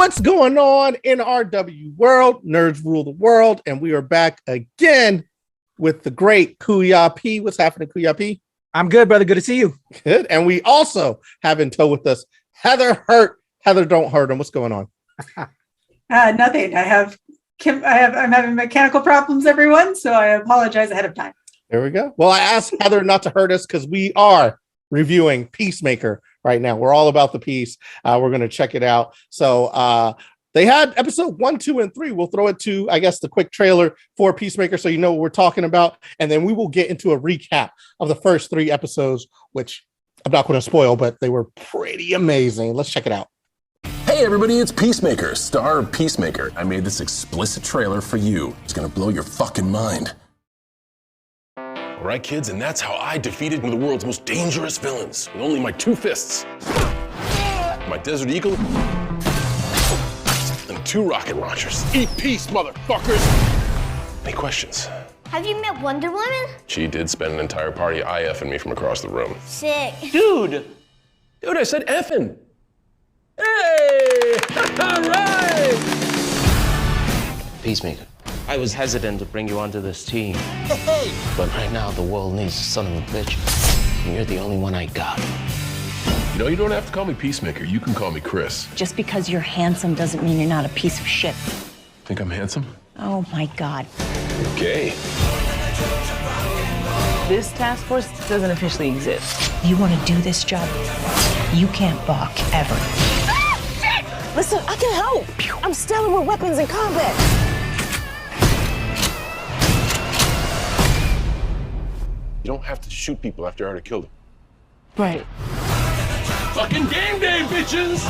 What's going on in RW world? Nerds rule the world, and we are back again with the great Kuya P. What's happening, Kuya P? I'm good, brother. Good to see you. Good. And we also have in tow with us Heather Hurt. Heather, don't hurt him. What's going on? Nothing. I'm having mechanical problems, everyone. So I apologize ahead of time. There we go. Well, I asked Heather not to hurt us because we are reviewing Peacemaker right now. We're all about the piece. We're going to check it out. So they had episode 1, 2, and 3. We'll throw it to, I guess, the quick trailer for Peacemaker so you know what we're talking about. And then we will get into a recap of the first 3 episodes, which I'm not going to spoil, but they were pretty amazing. Let's check it out. Hey everybody, it's Peacemaker, star of Peacemaker. I made this explicit trailer for you. It's gonna blow your fucking mind. All right, kids, and that's how I defeated one of the world's most dangerous villains with only my 2 fists. My Desert Eagle and 2 rocket launchers. Eat peace, motherfuckers! Any questions? Have you met Wonder Woman? She did spend an entire party IFing me from across the room. Sick. Dude, I said effing. Hey! All right! Peacemaker, I was hesitant to bring you onto this team. Hey! But right now, the world needs a son of a bitch. And you're the only one I got. You know, you don't have to call me Peacemaker. You can call me Chris. Just because you're handsome doesn't mean you're not a piece of shit. Think I'm handsome? Oh my God. Okay. This task force doesn't officially exist. You want to do this job? You can't balk, ever. Listen, I can help. I'm stellar with weapons in combat. You don't have to shoot people after I already killed them. Right. Fucking game day, bitches!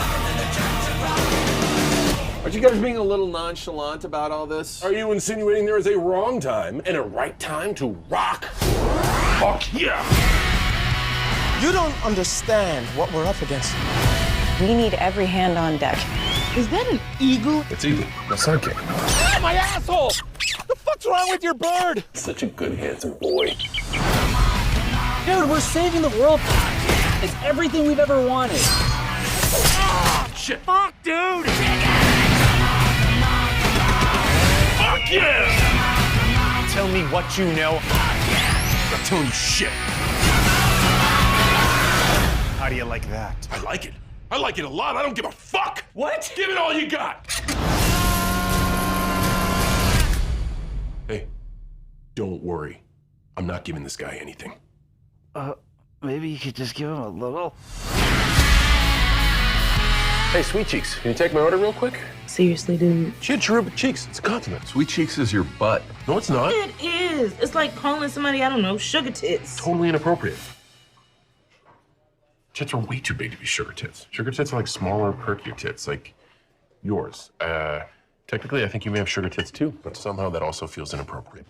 Aren't you guys being a little nonchalant about all this? Are you insinuating there is a wrong time and a right time to rock? Fuck yeah! You don't understand what we're up against. We need every hand on deck. Is that an eagle? It's easy. My sidekick. Ah, my asshole! The fuck's wrong with your bird? Such a good, handsome boy. Dude, we're saving the world. It's everything we've ever wanted. Ah, shit! Fuck, dude! Fuck yeah! Tell me what you know. I'm not telling you shit. How do you like that? I like it. I like it a lot. I don't give a fuck. What? Give it all you got. Hey, don't worry. I'm not giving this guy anything. Maybe you could just give him a little. Hey, Sweet Cheeks, can you take my order real quick? Seriously, dude. She had cherubic cheeks. It's a compliment. Sweet Cheeks is your butt. No, it's not. It is. It's like calling somebody, I don't know, sugar tits. Totally inappropriate. Tits are way too big to be sugar tits. Sugar tits are like smaller, perkier tits, like yours. Technically, I think you may have sugar tits too, but somehow that also feels inappropriate.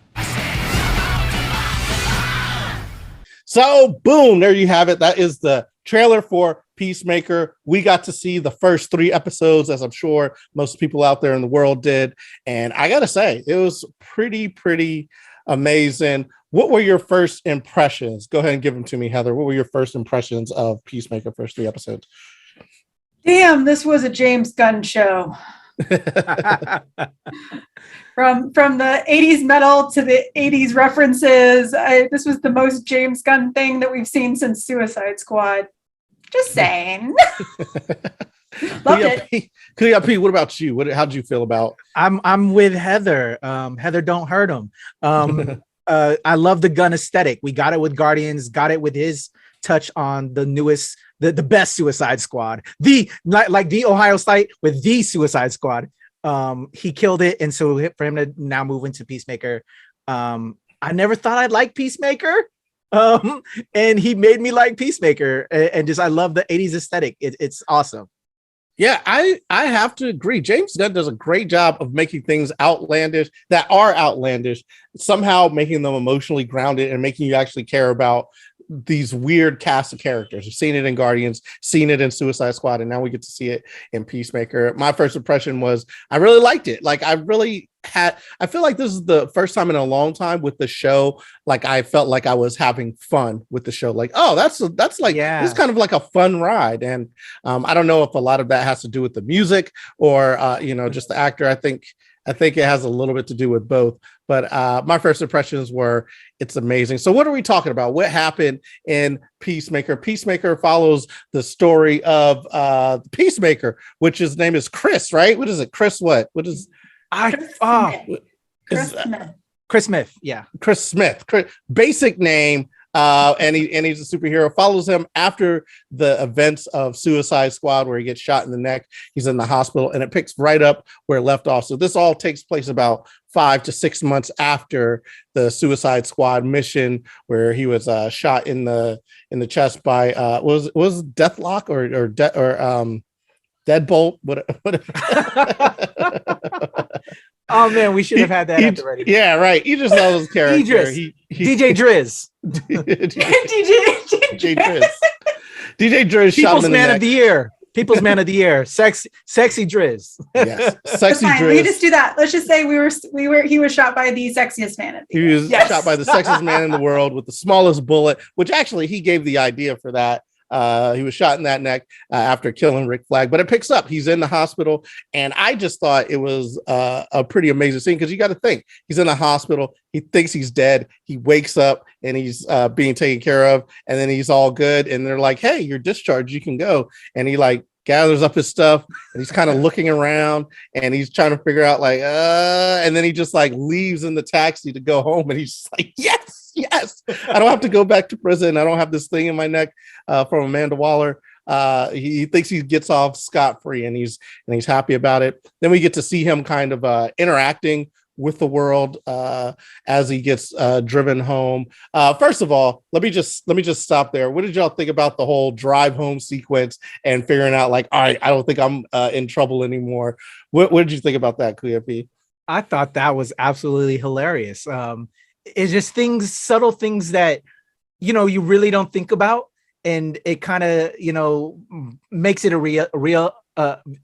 So, boom, there you have it. That is the trailer for Peacemaker. We got to see the first 3 episodes, as I'm sure most people out there in the world did. And I got to say, it was pretty amazing. What were your first impressions? Go ahead and give them to me, Heather. What were your first impressions of Peacemaker first 3 episodes? Damn, this was a James Gunn show. From the 80s metal to the 80s references. This was the most James Gunn thing that we've seen since Suicide Squad. Just saying. Loved it. Kuya P, what about you? How'd you feel about? I'm with Heather. Heather, don't hurt him. I love the Gunn aesthetic. We got it with Guardians, got it with his touch on the newest, the best Suicide Squad, like the Ohio site with the Suicide Squad. He killed it, and so for him to now move into Peacemaker, I never thought I'd like Peacemaker, and he made me like Peacemaker, and just I love the 80s aesthetic. It's awesome. Yeah, I have to agree. James Gunn does a great job of making things outlandish that are outlandish, somehow making them emotionally grounded and making you actually care about these weird cast of characters. We've seen it in Guardians, seen it in Suicide Squad, and now we get to see it in Peacemaker. My first impression was I really liked it. Like I feel like this is the first time in a long time with the show. Like I felt like I was having fun with the show. Like, oh, that's like, this is kind of like a fun ride. And I don't know if a lot of that has to do with the music or, just the actor. I think it has a little bit to do with both. But my first impressions were it's amazing. So what are we talking about? What happened in Peacemaker? Peacemaker follows the story of Peacemaker, which his name is Chris, right? What is it? Chris what? What is... Chris Smith. Yeah. Chris Smith. Basic name. And he's a superhero. Follows him after the events of Suicide Squad, where he gets shot in the neck. He's in the hospital, and it picks right up where it left off. So this all takes place about 5 to 6 months after the Suicide Squad mission, where he was shot in the chest by was Deathlock or Deadbolt. Oh man, we should have had that at the ready. Yeah, right. You just know his character. DJ Driz. DJ Driz. DJ Driz shot him in the neck. People's man of the year. Sexy Driz. Yes, sexy Driz. Driz. We just do that. Let's just say he was shot by the sexiest man. He was shot by the sexiest man in the world with the smallest bullet, which actually he gave the idea for that. He was shot in that neck after killing Rick Flag, but it picks up. He's in the hospital, and I just thought it was a pretty amazing scene because you got to think he's in the hospital. He thinks he's dead. He wakes up and he's being taken care of, and then he's all good. And they're like, "Hey, you're discharged. You can go." And he like gathers up his stuff and he's kind of looking around and he's trying to figure out like, and then he just like leaves in the taxi to go home. And he's just like, yes, I don't have to go back to prison. I don't have this thing in my neck from Amanda Waller. He thinks he gets off scot-free and he's happy about it. Then we get to see him kind of interacting with the world as he gets driven home. First of all, let me just stop there. What did y'all think about the whole drive home sequence and figuring out like, all right, I don't think I'm in trouble anymore? What did you think about that, Kuya P? I thought that was absolutely hilarious. It's just subtle things that you really don't think about, and it kind of makes it a real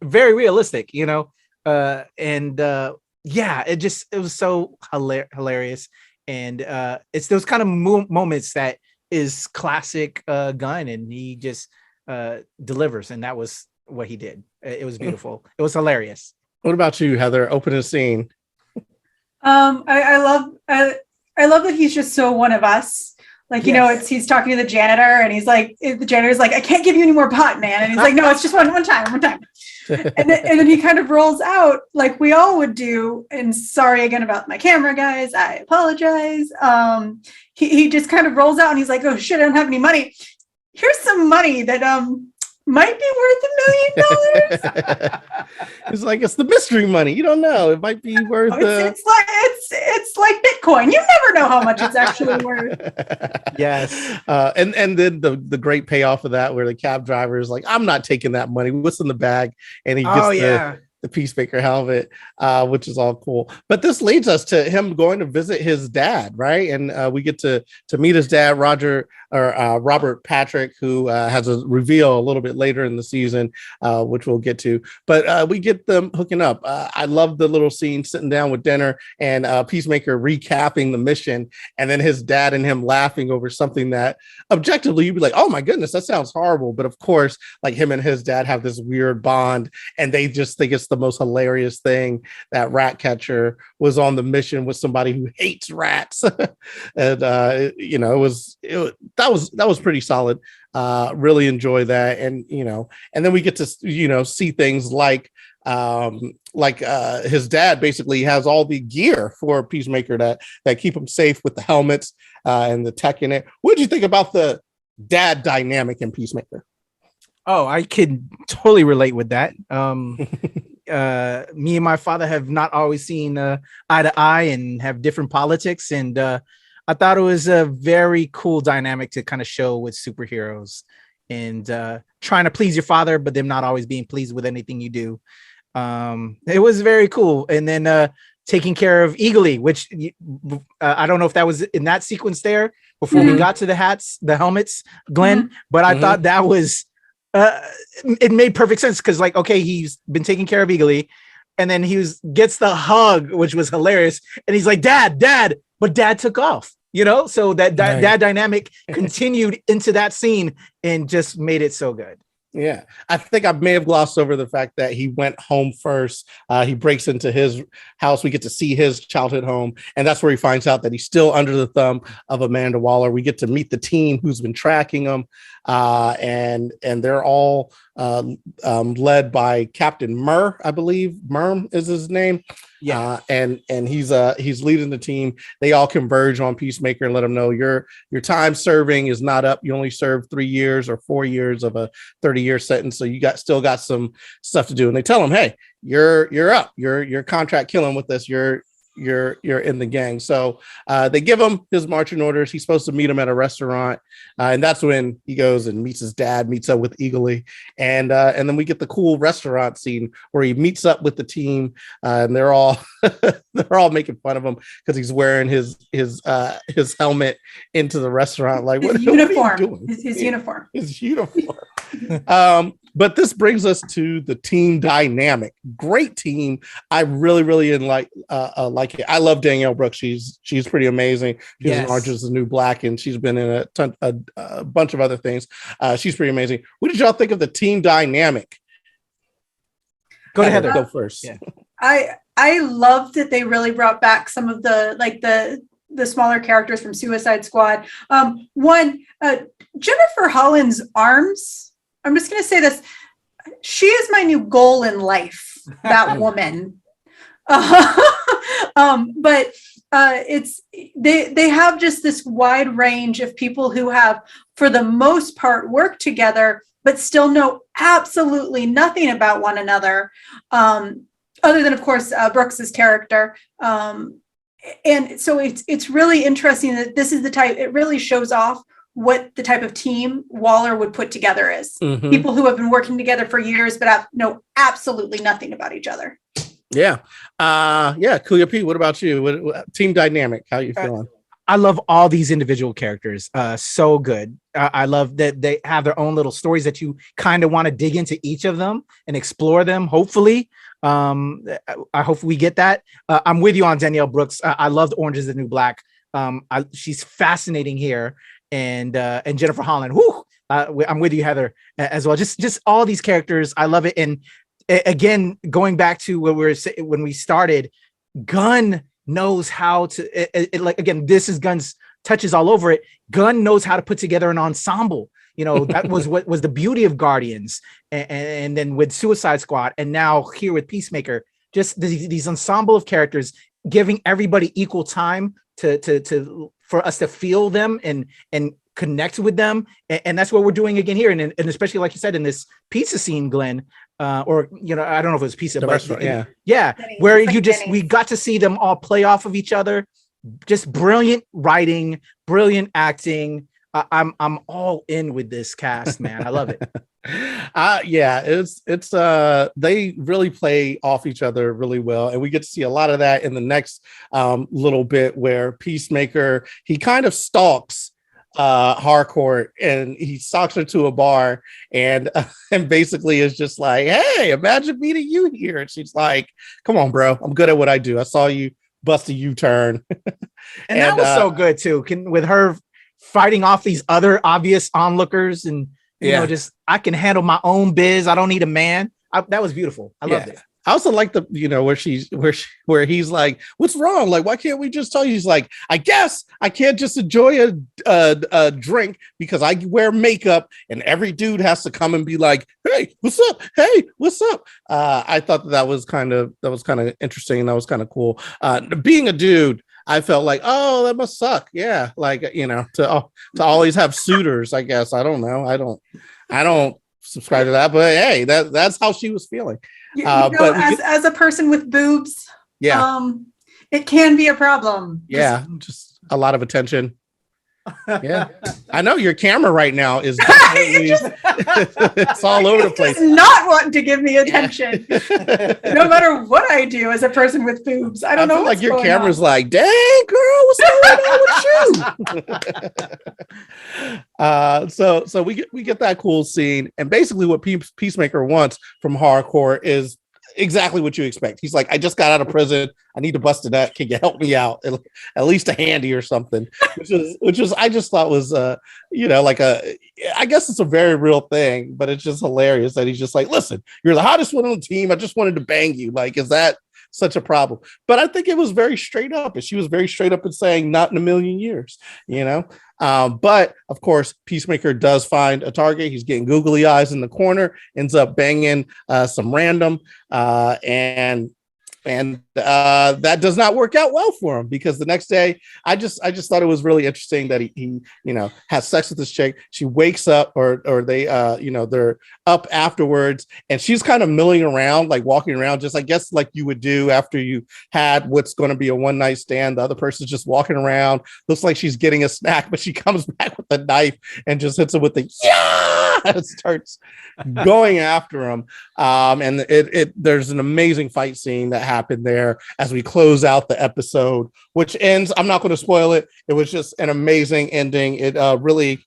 very realistic, yeah, it was so hilarious. And it's those kind of moments that is classic Gunn, and he just delivers. And that was what he did. It was beautiful. It was hilarious. What about you, Heather? Open a scene. I love that he's just so one of us. Like, he's talking to the janitor and he's like, the janitor's like, I can't give you any more pot, man. And he's like, no, it's just one time. And then he kind of rolls out like we all would do. And sorry again about my camera, guys. I apologize. He just kind of rolls out and he's like, oh shit, I don't have any money. Here's some money that might be worth $1 million. It's like, it's the mystery money. You don't know. It might be worth. It's like Bitcoin. You never know how much it's actually worth. Yes. And then the great payoff of that, where the cab driver is like, I'm not taking that money. What's in the bag? And he gets the Peacemaker helmet, which is all cool. But this leads us to him going to visit his dad, right? And we get to meet his dad, Robert Patrick, who has a reveal a little bit later in the season, which we'll get to. But we get them hooking up. I love the little scene sitting down with dinner and Peacemaker recapping the mission, and then his dad and him laughing over something that objectively you'd be like, oh my goodness, that sounds horrible. But of course, like him and his dad have this weird bond, and they just think it's the most hilarious thing that Ratcatcher was on the mission with somebody who hates rats. And that was pretty solid. Really enjoy that. And and then we get to see things like his dad basically has all the gear for Peacemaker that keep him safe, with the helmets and the tech in it. What did you think about the dad dynamic in Peacemaker? Oh, I can totally relate with that. Me and my father have not always seen eye to eye and have different politics. And I thought it was a very cool dynamic to kind of show with superheroes, and trying to please your father, but them not always being pleased with anything you do. It was very cool. And then taking care of Eagly, which I don't know if that was in that sequence there before we got to the hats, the helmets, Glenn, but I thought that was, it made perfect sense because like, okay, he's been taking care of Eagly and then gets the hug, which was hilarious. And he's like, dad, but dad took off, you know? So that dynamic continued into that scene and just made it so good. Yeah, I think I may have glossed over the fact that he went home first. He breaks into his house. We get to see his childhood home, and that's where he finds out that he's still under the thumb of Amanda Waller. We get to meet the team who's been tracking him, and they're all led by Captain Murr, I believe. Murr is his name. Yeah, and he's leading the team. They all converge on Peacemaker and let him know your time serving is not up. You only served 3 years or 4 years of a 30-year sentence, so you still got some stuff to do. And they tell him, hey, you're up. Your contract killing with us. You're in the gang. So they give him his marching orders. He's supposed to meet him at a restaurant, and that's when he goes and meets his dad, meets up with Eagly, and then we get the cool restaurant scene where he meets up with the team, and they're all making fun of him because he's wearing his helmet into the restaurant, like his uniform. His uniform. But this brings us to the team dynamic. Great team. I really like it. I love Danielle Brooks. She's pretty amazing. She's in Orange Is the New Black, and she's been in a bunch of other things. She's pretty amazing. What did y'all think of the team dynamic? Go ahead, Heather. Go first. Yeah. I loved that they really brought back some of the smaller characters from Suicide Squad. Jennifer Holland's arms. I'm just going to say this. She is my new goal in life, that woman. But they have just this wide range of people who have, for the most part, worked together, but still know absolutely nothing about one another, other than, of course, Brooks's character. And so it's really interesting that this is the type, it really shows off what the type of team Waller would put together is. People who have been working together for years, but know absolutely nothing about each other. Yeah. Kuya P, what about you? What team dynamic? How are you feeling? I love all these individual characters. So good. I love that they have their own little stories that you kind of want to dig into each of them and explore them. Hopefully. I hope we get that. I'm with you on Danielle Brooks. I loved Orange Is the New Black. She's fascinating here. And Jennifer Holland, I'm with you, Heather, as well. Just all these characters, I love it. And again, going back to what when we started, Gunn knows how to. Like again, this is Gunn's touches all over it. Gunn knows how to put together an ensemble. You know, that was what was the beauty of Guardians, and then with Suicide Squad, and now here with Peacemaker, just these ensemble of characters giving everybody equal time to for us to feel them and connect with them. And that's what we're doing again here. And especially like you said, in this pizza scene, Glenn, or, you know, I don't know if it was pizza, but where we got to see them all play off of each other. Just brilliant writing, brilliant acting. I'm all in with this cast, man. I love it. It's they really play off each other really well, and we get to see a lot of that in the next little bit where Peacemaker, he kind of stalks Harcourt, and he stalks her to a bar, and basically is just like, hey, imagine meeting you here. And she's like, come on, bro, I'm good at what I do. I saw you bust a U-turn. and that was so good too, with her fighting off these other obvious onlookers, and you know, just I can handle my own biz. I don't need a man. That was beautiful. I loved it. I also like the, you know, where he's like, what's wrong? Like, why can't we just tell you? He's like, I guess I can't just enjoy a drink because I wear makeup, and every dude has to come and be like, hey, what's up? Hey, what's up? I thought that was kind of interesting. That was kind of cool. Being a dude, I felt like, oh, that must suck. Yeah. Like, you know, to always have suitors, I guess. I don't know. I don't subscribe to that, but hey, that's how she was feeling. But as a person with boobs, it can be a problem. Just a lot of attention. Yeah, I know your camera right now is definitely it's all over the place. Not wanting to give me attention, no matter what I do as a person with boobs. I don't know. Feel What's like your going camera's on. like, dang girl, what's going on with you? So we get that cool scene, and basically what Peacemaker wants from Hardcore is exactly what you expect. He's like, I just got out of prison. I need to bust a nut. Can you help me out? At least a handy or something. Which was I just thought was like I guess it's a very real thing, but it's just hilarious that he's just like, listen, you're the hottest one on the team. I just wanted to bang you. Like, is that such a problem? But I think it was very straight up, and she was very straight up in saying, not in a million years, but of course, Peacemaker does find a target. He's getting googly eyes in the corner, ends up banging some random, and that does not work out well for him, because the next day, I just thought it was really interesting that he has sex with this chick. She wakes up, or they they're up afterwards, and she's kind of milling around, like walking around, just I guess like you would do after you had what's going to be a one night stand. The other person's just walking around, looks like she's getting a snack, but she comes back with a knife and just hits him with the and starts going after him. And there's an amazing fight scene that happened there as we close out the episode, which ends, I'm not going to spoil it. It was just an amazing ending. It really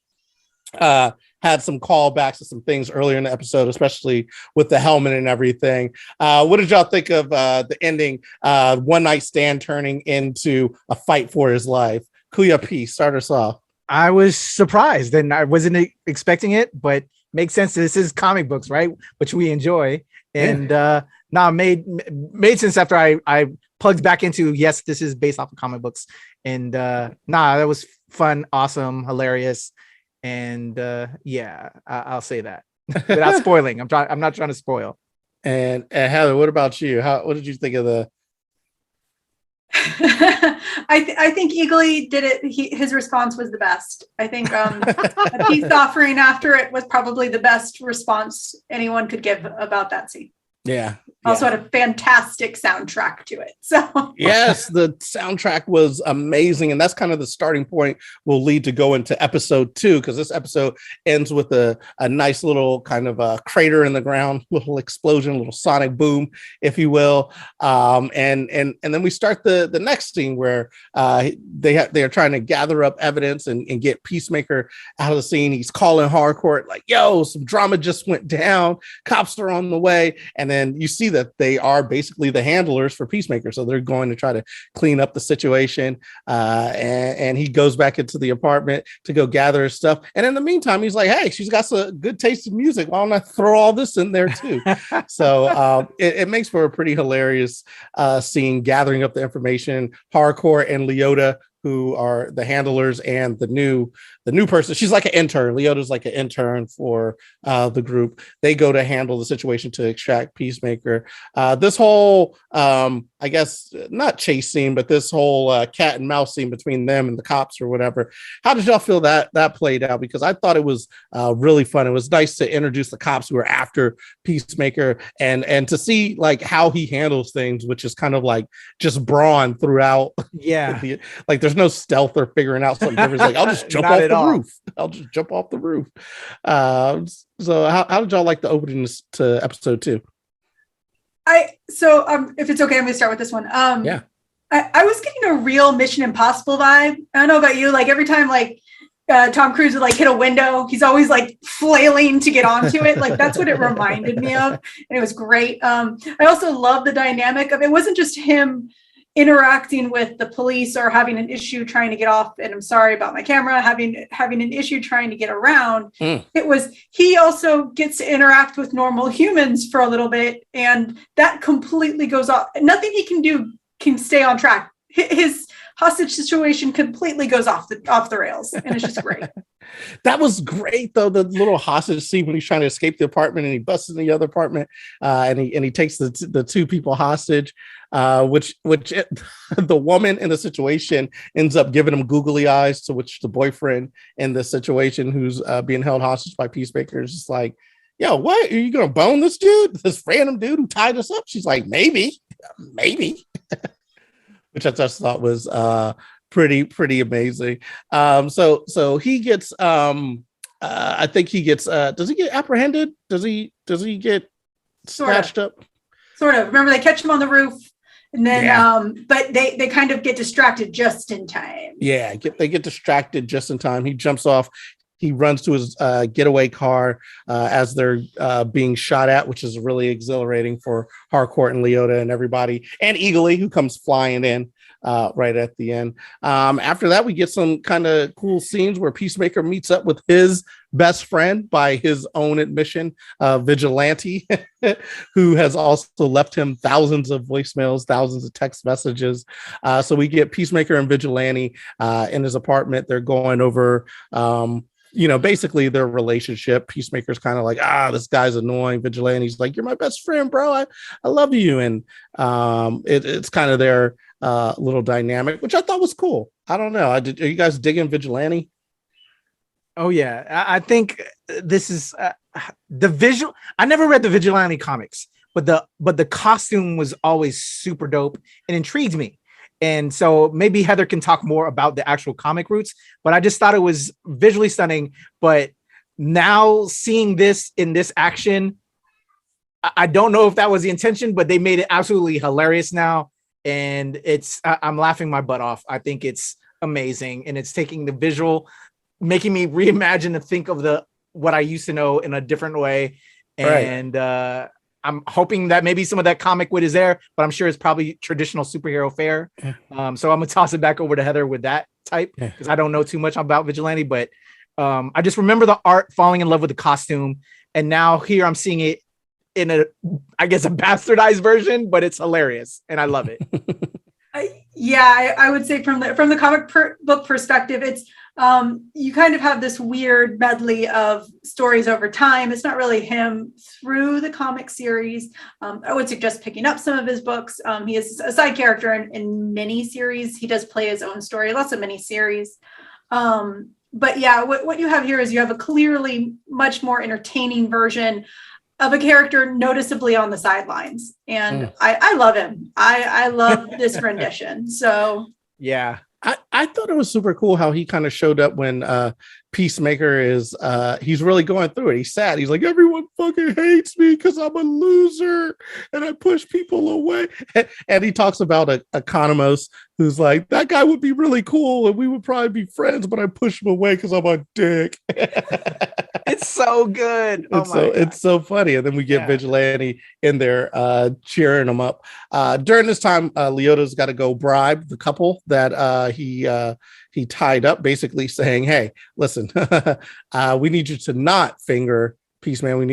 had some callbacks to some things earlier in the episode, especially with the helmet and everything. What did y'all think of the ending? One night stand turning into a fight for his life. Kuya P, start us off. I was surprised, and I wasn't expecting it, but makes sense. This is comic books, right? Which we enjoy. And made sense after I plugged back into, yes, this is based off of comic books. And that was fun, awesome, hilarious. And I'll say that without spoiling. I'm not trying to spoil. And Heather, what about you? What did you think of the? I think Eagly did it. His response was the best. I think a peace offering after it was probably the best response anyone could give about that scene. Yeah. Also had a fantastic soundtrack to it. So yes, the soundtrack was amazing, and that's kind of the starting point will lead to go into episode 2, because this episode ends with a nice little kind of a crater in the ground, little explosion, little sonic boom, if you will. And then we start the next scene where they are trying to gather up evidence and get Peacemaker out of the scene. He's calling Hardcore like, yo, some drama just went down. Cops are on the way. And then you see that they are basically the handlers for Peacemaker. So they're going to try to clean up the situation. And he goes back into the apartment to go gather his stuff. And in the meantime, he's like, hey, she's got some good taste in music. Why don't I throw all this in there too? So it makes for a pretty hilarious scene, gathering up the information. Hardcore and Leota, who are the handlers, and the new person. She's like an intern. Leota's like an intern for the group. They go to handle the situation to extract Peacemaker. This whole, I guess, not chase scene, but this whole cat and mouse scene between them and the cops or whatever. How did y'all feel that played out? Because I thought it was really fun. It was nice to introduce the cops who are after Peacemaker and to see like how he handles things, which is kind of like just brawn throughout. Yeah. Like there's no stealth or figuring out something different. It's like, I'll just jump off the roof. I'll just jump off the roof. So how did y'all like the opening to episode 2? If it's okay, I'm gonna start with this one. Yeah. I was getting a real Mission Impossible vibe. I don't know about you. Like every time like Tom Cruise would like hit a window, he's always like flailing to get onto it. Like that's what it reminded me of. And it was great. I also love the dynamic of it. Wasn't just him interacting with the police or having an issue trying to get off, and I'm sorry about my camera, having an issue trying to get around. It was, he also gets to interact with normal humans for a little bit, and that completely goes off. Nothing he can do can stay on track. His hostage situation completely goes off the rails, and it's just great. That was great though, the little hostage scene when he's trying to escape the apartment and he busts in the other apartment, and he takes the 2 people hostage, which the woman in the situation ends up giving him googly eyes, to which the boyfriend in the situation who's being held hostage by Peacemaker is just like, yo, what, are you gonna bone this dude, this random dude who tied us up? She's like, maybe which I just thought was pretty amazing. So he gets I think he gets does he get apprehended? Does he get snatched up? Sort of. Remember, they catch him on the roof, and then but they kind of get distracted just in time. Yeah, they get distracted just in time. He jumps off. He runs to his getaway car as they're being shot at, which is really exhilarating for Harcourt and Leota and everybody, and Eagly, who comes flying in right at the end. After that, we get some kind of cool scenes where Peacemaker meets up with his best friend, by his own admission, Vigilante, who has also left him thousands of voicemails, thousands of text messages. So we get Peacemaker and Vigilante in his apartment. They're going over basically their relationship. Peacemaker's kind of like, this guy's annoying. Vigilante's like, you're my best friend, bro. I love you. And it's kind of their little dynamic, which I thought was cool. I don't know. Are you guys digging Vigilante? Oh yeah, I think this is the visual. I never read the Vigilante comics, but the costume was always super dope and intrigued me. And so maybe Heather can talk more about the actual comic roots, but I just thought it was visually stunning. But now seeing this in this action, I don't know if that was the intention, but they made it absolutely hilarious now. And I'm laughing my butt off. I think it's amazing. And it's taking the visual, making me reimagine and think of what I used to know in a different way. And I'm hoping that maybe some of that comic wit is there, but I'm sure it's probably traditional superhero fare. So I'm gonna toss it back over to Heather with that type, because I don't know too much about Vigilante, but I just remember the art, falling in love with the costume, and now here I'm seeing it in a bastardized version, but it's hilarious and I love it. I would say from the comic book perspective, it's you kind of have this weird medley of stories over time. It's not really him through the comic series. I would suggest picking up some of his books. He is a side character in mini series. He does play his own story, lots of mini series. But yeah, what you have here is you have a clearly much more entertaining version of a character noticeably on the sidelines. And I love him. I love this rendition. So yeah. I thought it was super cool how he kind of showed up when Peacemaker is he's really going through it. He's sad. He's like, everyone fucking hates me because I'm a loser and I push people away. And he talks about Economos, who's like, that guy would be really cool and we would probably be friends, but I push him away because I'm a dick. It's so good. It's so funny. And then we get Vigilante in there cheering him up. During this time, Leota's got to go bribe the couple that he tied up, basically saying, hey, listen, we need you to not finger Peacemaker. We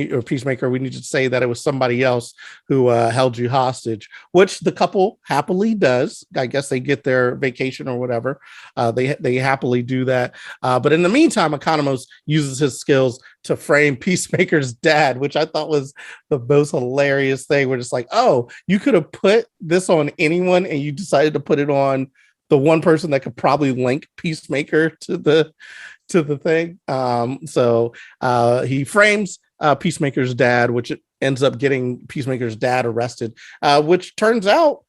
need you to say that it was somebody else who held you hostage, which the couple happily does. I guess they get their vacation or whatever. They happily do that. But in the meantime, Economos uses his skills to frame Peacemaker's dad, which I thought was the most hilarious thing. We're just like, oh, you could have put this on anyone and you decided to put it on the one person that could probably link Peacemaker to the thing. So he frames Peacemaker's dad, which ends up getting Peacemaker's dad arrested, which turns out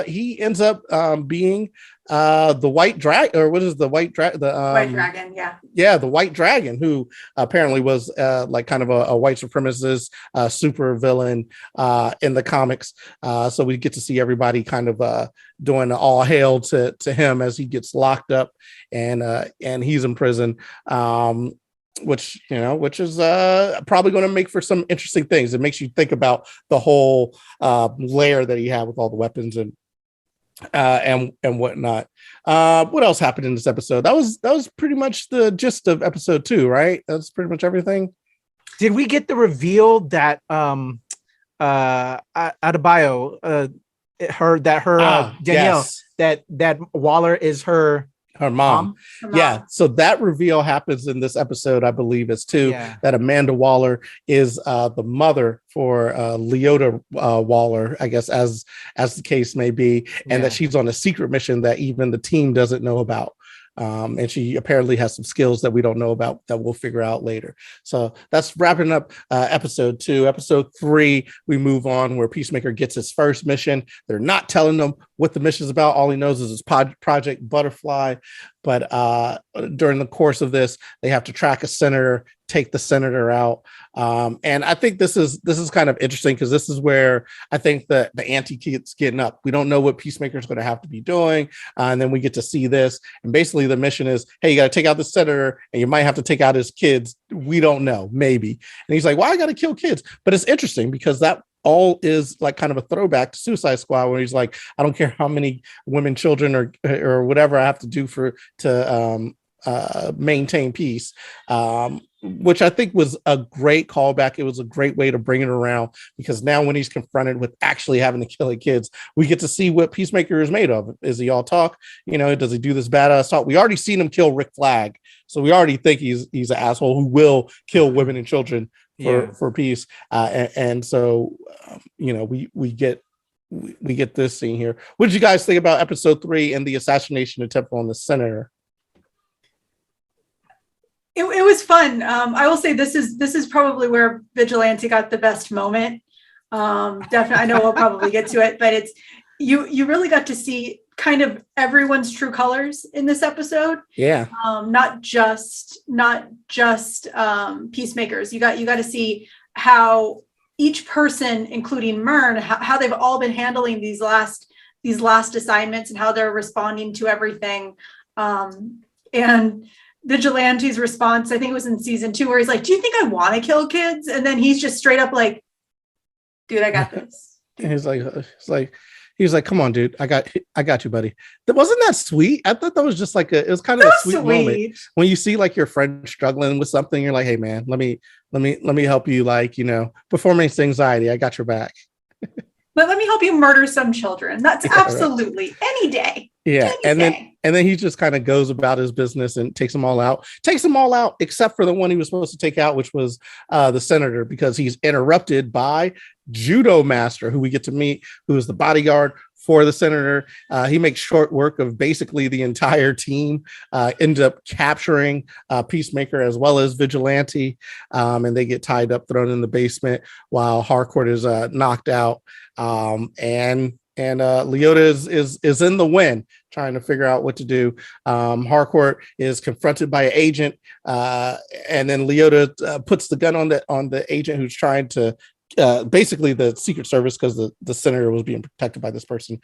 he ends up being the white dragon, or what is the white dragon? White dragon, the white dragon, who apparently was like kind of a white supremacist super villain in the comics. So we get to see everybody kind of doing all hail to him as he gets locked up and he's in prison. Which is probably going to make for some interesting things. It makes you think about the whole layer that he had with all the weapons and whatnot. What else happened in this episode? That was pretty much the gist of episode 2, right? That's pretty much everything. Did we get the reveal that Adebayo her Danielle, yes, that Waller is her mom. Yeah, so that reveal happens in this episode, I believe, is too, that Amanda Waller is the mother for Leota Waller, I guess, as the case may be, and that she's on a secret mission that even the team doesn't know about. And she apparently has some skills that we don't know about that we'll figure out later. So that's wrapping up episode 2. Episode 3, we move on where Peacemaker gets his first mission. They're not telling him what the mission is about. All he knows is his Project Butterfly. But during the course of this, they have to track a senator, take the senator out. And I think this is kind of interesting because this is where I think the ante keeps getting up. We don't know what Peacemaker is going to have to be doing. And then we get to see this. And basically the mission is, hey, you got to take out the senator and you might have to take out his kids. We don't know, maybe. And he's like, why I got to kill kids? But it's interesting because that all is like kind of a throwback to Suicide Squad, where he's like, I don't care how many women, children, or whatever I have to do to maintain peace, which I think was a great callback. It was a great way to bring it around, because now when he's confronted with actually having to kill kids, we get to see what Peacemaker is made of. Is he all talk? Does he do this badass talk? We already seen him kill Rick Flag, so we already think he's an asshole who will kill women and children for peace. And so we get this scene here. What did you guys think about episode 3 and the assassination attempt on the senator? It was fun. I will say this is probably where Vigilante got the best moment. Definitely, I know we'll probably get to it, but it's you really got to see kind of everyone's true colors in this episode. Yeah. Not just Peacemakers. You got to see how each person, including Myrn, how they've all been handling these last assignments and how they're responding to everything. And Vigilante's response, I think it was in season 2, where he's like, do you think I want to kill kids? And then he's just straight up like, dude, I got this. He's like, come on, dude. I got you, buddy. Wasn't that sweet? I thought that was just like it was kind of a sweet moment when you see like your friend struggling with something. You're like, hey man, let me help you. Like, performance anxiety. I got your back. But let me help you murder some children. That's absolutely right. Any day. Yeah. Any and then he just kind of goes about his business and takes them all out, except for the one he was supposed to take out, which was the senator, because he's interrupted by Judo Master, who we get to meet, who is the bodyguard for the senator. He makes short work of basically the entire team, ends up capturing Peacemaker as well as Vigilante, and they get tied up, thrown in the basement while Harcourt is knocked out. And Leota is in the wind, trying to figure out what to do. Harcourt is confronted by an agent, and then Leota puts the gun on the agent who's trying to basically the Secret Service, because the senator was being protected by this person.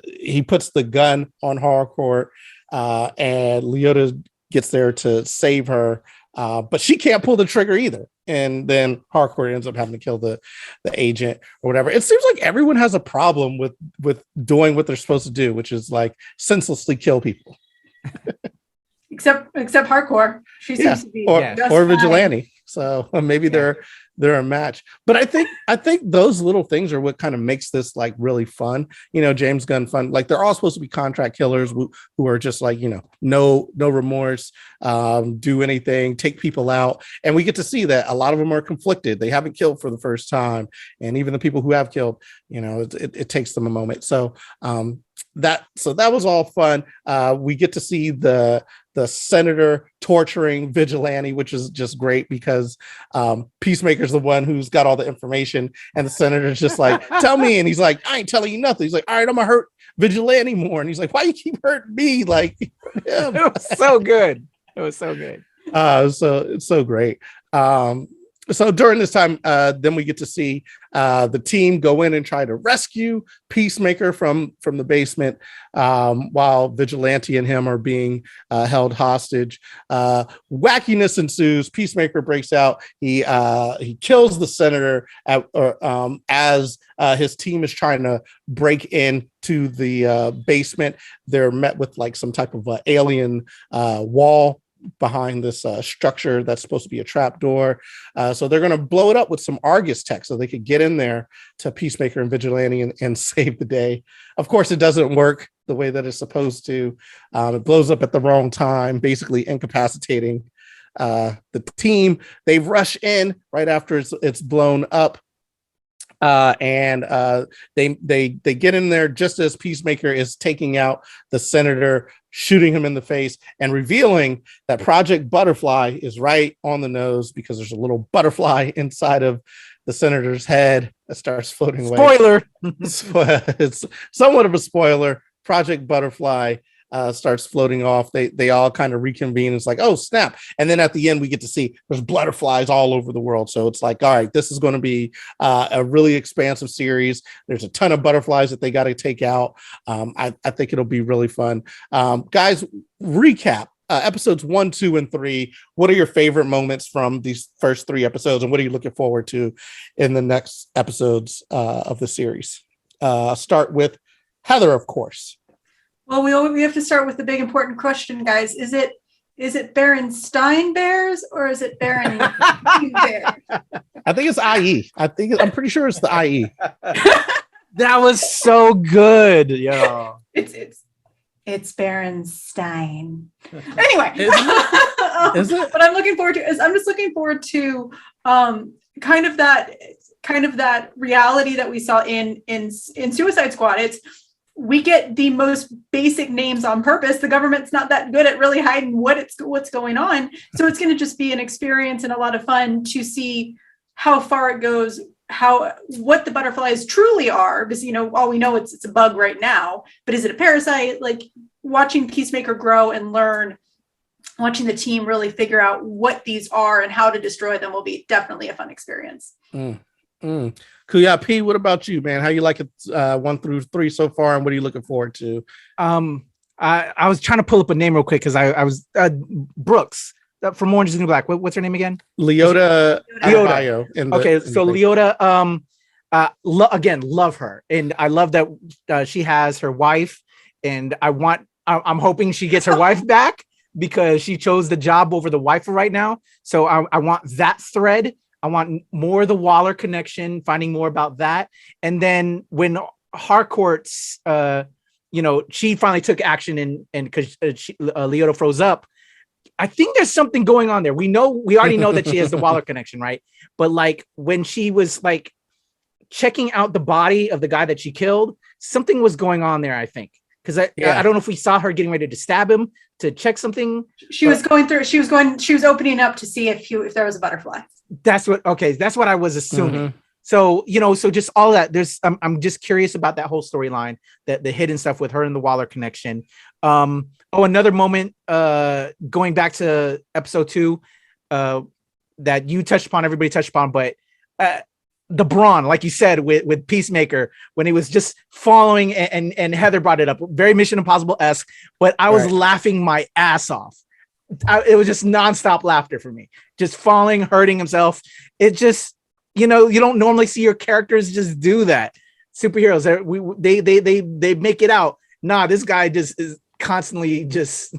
He puts the gun on Harcourt, and Leota gets there to save her, but she can't pull the trigger either. And then Harcourt ends up having to kill the agent or whatever. It seems like everyone has a problem with doing what they're supposed to do, which is like senselessly kill people. Except Harcourt. She seems to be or Vigilante. So maybe they're a match. But I think those little things are what kind of makes this like really fun. James Gunn fun. Like they're all supposed to be contract killers who are just like, no remorse, do anything, take people out. And we get to see that a lot of them are conflicted. They haven't killed for the first time. And even the people who have killed, it takes them a moment. So that was all fun. We get to see the senator torturing Vigilante, which is just great because Peacemaker's the one who's got all the information, and the senator's just like, tell me. And he's like, I ain't telling you nothing. He's like, all right, I'm gonna hurt Vigilante more. And he's like, why you keep hurting me? Like, it was so good. It was so good. So it's so great. So during this time, then we get to see the team go in and try to rescue Peacemaker from the basement, while Vigilante and him are being held hostage. Wackiness ensues. Peacemaker breaks out. He kills the senator as his team is trying to break into the basement. They're met with like some type of alien wall behind this structure that's supposed to be a trap door. So they're going to blow it up with some Argus tech so they could get in there to Peacemaker and Vigilante and save the day. Of course, it doesn't work the way that it's supposed to. It blows up at the wrong time, basically incapacitating the team. They rush in right after it's blown up. And they get in there just as Peacemaker is taking out the senator, shooting him in the face and revealing that Project Butterfly is right on the nose because there's a little butterfly inside of the senator's head that starts floating away. Spoiler. It's somewhat of a spoiler. Project Butterfly starts floating off. They all kind of reconvene. It's like, oh snap. And then at the end we get to see there's butterflies all over the world. So it's like, all right, this is going to be a really expansive series. There's a ton of butterflies that they got to take out. I think it'll be really fun. Guys, recap episodes 1, 2, and 3. What are your favorite moments from these first 3 episodes, and what are you looking forward to in the next episodes of the series? Start with Heather, of course. Well, we have to start with the big important question, guys. Is it Berenstein Bears or is it Beren Bears? I think it's IE. I'm pretty sure it's the IE. That was so good. Yeah. It's Berenstein. Anyway, Is it? What I'm looking forward to is I'm just looking forward to kind of that reality that we saw in Suicide Squad. We get the most basic names on purpose. The government's not that good at really hiding what's going on. So it's going to just be an experience and a lot of fun to see how far it goes, what the butterflies truly are, because all we know it's a bug right now, but is it a parasite? Like watching Peacemaker grow and learn, watching the team really figure out what these are and how to destroy them will be definitely a fun experience. Kuya P, what about you, man? How you like it 1 through 3 so far, and what are you looking forward to? I was trying to pull up a name real quick because I was Brooks from Orange is the New Black. What's her name again? Leota. Leota. Again, love her, and I love that she has her wife, and I'm hoping she gets her wife back because she chose the job over the wife right now. So I want that thread. I want more of the Waller connection, finding more about that. And then when Harcourt's, she finally took action and because Leota froze up, I think there's something going on there. We already know that she has the Waller connection, right? But like when she was like checking out the body of the guy that she killed, something was going on there, I think. Because I don't know if we saw her getting ready to stab him to check something. She was opening up to see if there was a butterfly. That's what I was assuming. Mm-hmm. So, so just all that I'm just curious about that whole storyline, that the hidden stuff with her and the Waller connection. Another moment, going back to episode 2, that you touched upon, everybody touched upon, but, the brawn, like you said, with Peacemaker, when he was just following and Heather brought it up, very Mission Impossible-esque, but I was laughing my ass off. It was just nonstop laughter for me, just falling, hurting himself. It just, you don't normally see your characters just do that. Superheroes, they make it out. Nah, this guy just is constantly just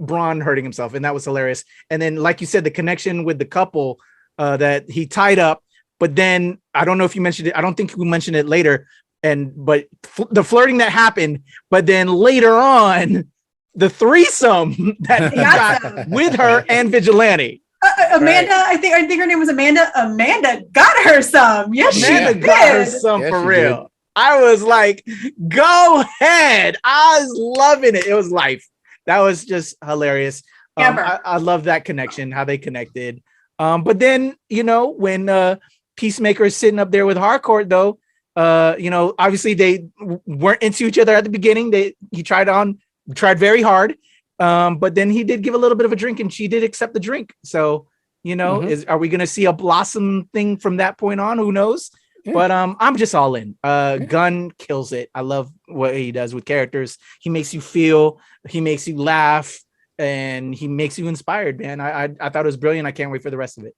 brawn hurting himself. And that was hilarious. And then, like you said, the connection with the couple that he tied up. But then I don't know if you mentioned it. I don't think we mentioned it later. But the flirting that happened. But then later on, the threesome that he got with her and Vigilante. Amanda, right. I think her name was Amanda. Amanda got her some. Yes, Amanda got her some for real. Did. I was like, go ahead. I was loving it. It was life. That was just hilarious. I love that connection, how they connected. But then, when Peacemaker is sitting up there with Harcourt, though, obviously they weren't into each other at the beginning. He tried very hard, but then he did give a little bit of a drink, and she did accept the drink. So, are we going to see a Blossom thing from that point on? Who knows? Yeah. But I'm just all in. Gunn kills it. I love what he does with characters. He makes you feel, he makes you laugh, and he makes you inspired, man. I thought it was brilliant. I can't wait for the rest of it.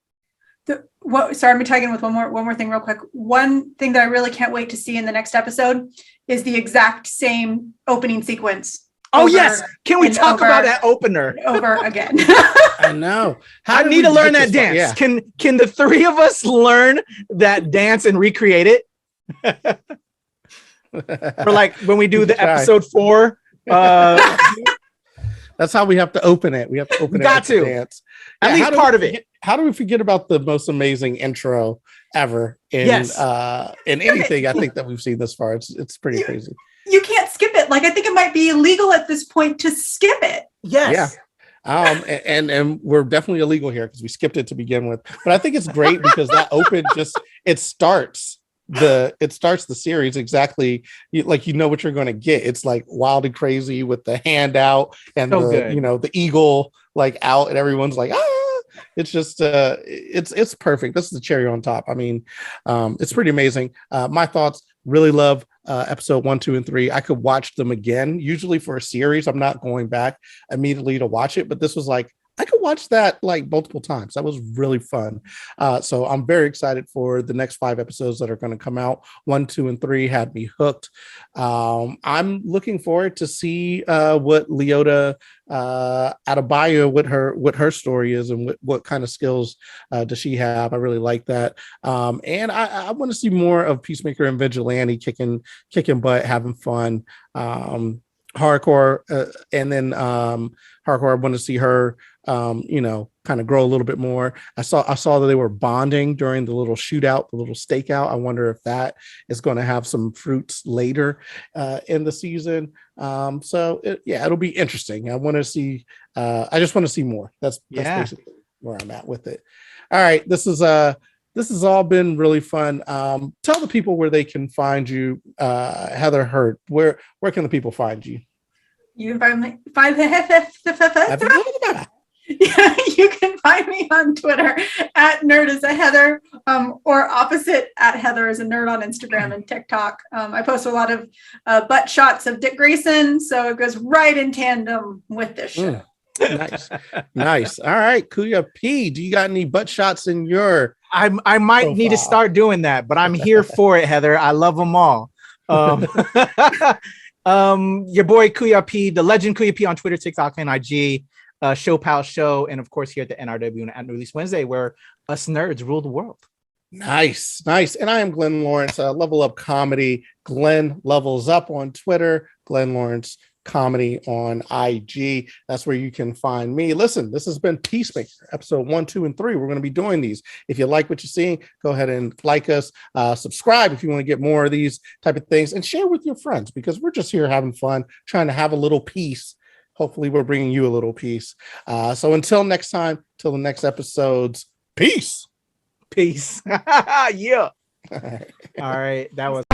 Sorry, I'm gonna tag in with one more thing real quick. One thing that I really can't wait to see in the next episode is the exact same opening sequence. Oh yes, can we talk about that opener over again? I know. I need to learn that dance. Yeah. Can the three of us learn that dance and recreate it? For like when we do the episode 4. That's how we have to open it. We have to open it. Got to dance. At least part of it. How do we forget about the most amazing intro ever in anything I think that we've seen this far? It's pretty crazy. You can't skip it. Like, I think it might be illegal at this point to skip it. Yes. Yeah. And we're definitely illegal here because we skipped it to begin with. But I think it's great because that open it starts the series exactly like you know what you're going to get. It's like wild and crazy with the hand out and the eagle like out and everyone's like it's just it's perfect. This is the cherry on top. I mean, it's pretty amazing. My thoughts, really love episode 1, 2, and 3. I could watch them again. Usually for a series, I'm not going back immediately to watch it, but this was like I could watch that like multiple times. That was really fun. So I'm very excited for the next 5 episodes that are going to come out. 1, 2, and 3 had me hooked. I'm looking forward to see what Leota Adebayo, what her story is and what kind of skills does she have. I really like that. And I want to see more of Peacemaker and Vigilante kicking butt, having fun. Hardcore, and then Hardcore, I want to see her kind of grow a little bit more. I saw that they were bonding during the little shootout, the little stakeout. I wonder if that is going to have some fruits later in the season. It'll be interesting. I want to see I just want to see more. That's basically where I'm at with it. All right, this has all been really fun. Tell the people where they can find you, Heather Hurt. Where can the people find you? You can find you can find me on Twitter at Nerd is a Heather, or opposite at Heather is a Nerd on Instagram and TikTok. I post a lot of butt shots of Dick Grayson, so it goes right in tandem with this show. Nice. All right, Kuya P, do you got any butt shots in your I might profile? Need to start doing that, but I'm here for it, Heather. I love them all. Your boy Kuya P, the legend Kuya P on Twitter, TikTok, and IG, Show Pal Show, and of course here at the NRW and Release Wednesday, where us nerds rule the world. Nice. And I am Glenn Lawrence, Level Up Comedy. Glenn Levels Up on Twitter, Glenn Lawrence Comedy on IG. That's where you can find me. Listen, this has been Peacemaker, episode 1, 2, and 3. We're going to be doing these. If you like what you're seeing, go ahead and like us, subscribe if you want to get more of these type of things, and share with your friends because we're just here having fun, trying to have a little peace. Hopefully we're bringing you a little peace. So until next time, till the next episodes, peace. Yeah. All right. That was